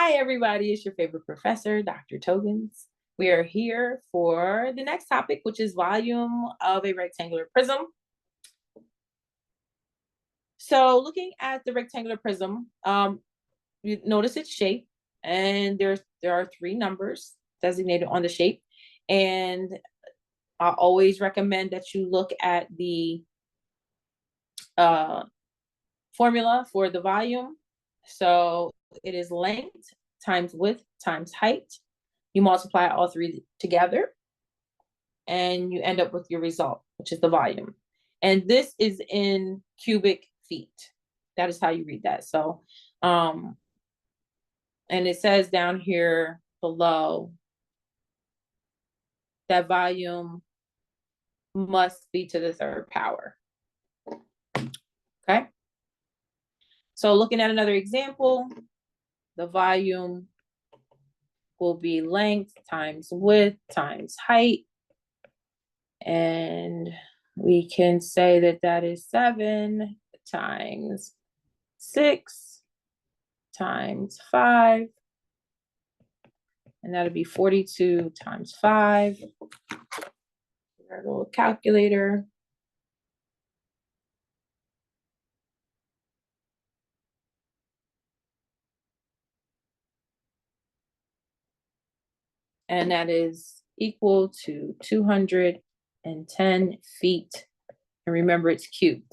Hi, everybody. It's your favorite professor, Dr. Togans. We are here for the next topic, which is volume of a rectangular prism. So looking at the rectangular prism, you notice its shape, and there are three numbers designated on the shape. And I always recommend that you look at the formula for the volume. So it is length times width times height. You multiply all three together and you end up with your result, which is the volume. And this is in cubic feet. That is how you read that. So, and it says down here below that volume must be to the third power. Okay. So looking at another example, the volume will be length times width times height. And we can say that that is 7 times 6 times 5. And that'll be 42 times 5. Our little calculator. And that is equal to 210 feet. And remember, it's cubed.